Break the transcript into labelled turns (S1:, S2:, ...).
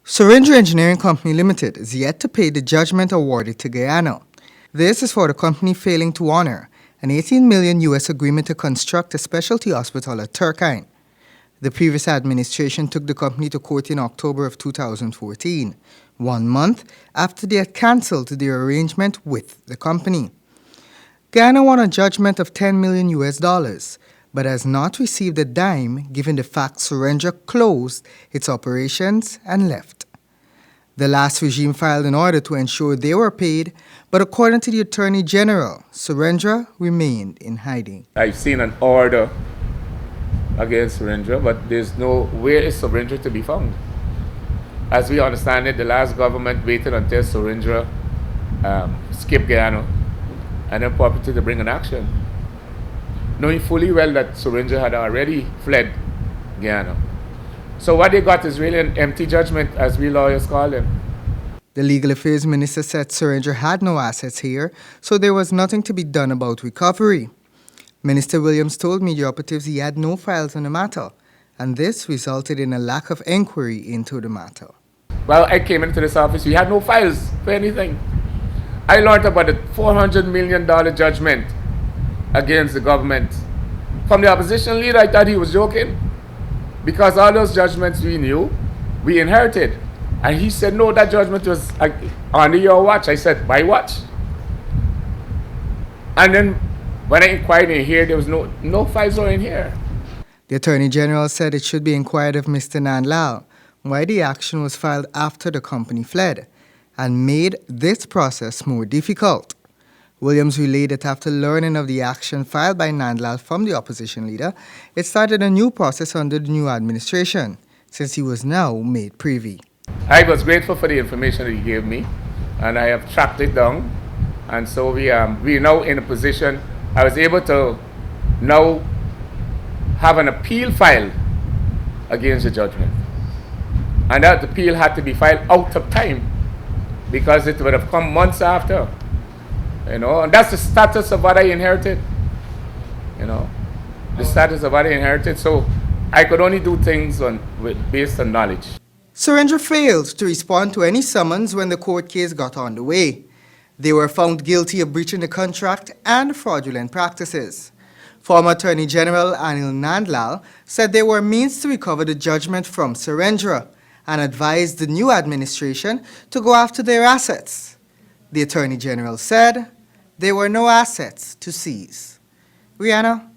S1: Surendra Engineering Company Limited is yet to pay the judgment awarded to Guyana. This is for the company failing to honor an $18 million US agreement to construct a specialty hospital at Turkeyen. The previous administration took the company to court in October of 2014, 1 month after they had cancelled their arrangement with the company. Guyana won a judgment of $10 million US, but has not received a dime given the fact Surendra closed its operations and left. The last regime filed an order to ensure they were paid, but according to the Attorney General, Surendra remained in hiding.
S2: I've seen an order against Surendra, but there's no, where is Surendra to be found? As we understand it, the last government waited until Surendra skipped Guyana and then purported to bring an action, knowing fully well that Surendra had already fled Guyana. So what they got is really an empty judgment, as we lawyers call them.
S1: The Legal Affairs Minister said Surendra had no assets here, so there was nothing to be done about recovery. Minister Williams told media operatives he had no files on the matter, and this resulted in a lack of inquiry into the matter.
S2: Well, I came into this office, we had no files for anything. I learned about the $400 million judgment against the government. From the opposition leader, I thought he was joking, because all those judgments we knew, we inherited. And he said, no, that judgment was under your watch. I said, my watch? And then when I inquired in here, there was no files were in here.
S1: The Attorney General said it should be inquired of Mr. Nandlal why the action was filed after the company fled and made this process more difficult. Williams relayed that after learning of the action filed by Nandlal from the opposition leader, it started a new process under the new administration, since he was now made privy.
S2: I was grateful for the information that he gave me, and I have tracked it down. And so we are now in a position, I was able to now have an appeal filed against the judgment. And that appeal had to be filed out of time, because it would have come months after. And that's the status of what I inherited. The status of what I inherited. So I could only do things based on knowledge.
S1: Surendra failed to respond to any summons when the court case got underway. They were found guilty of breaching the contract and fraudulent practices. Former Attorney General Anil Nandlal said there were means to recover the judgment from Surendra and advised the new administration to go after their assets. The Attorney General said there were no assets to seize. Rihanna,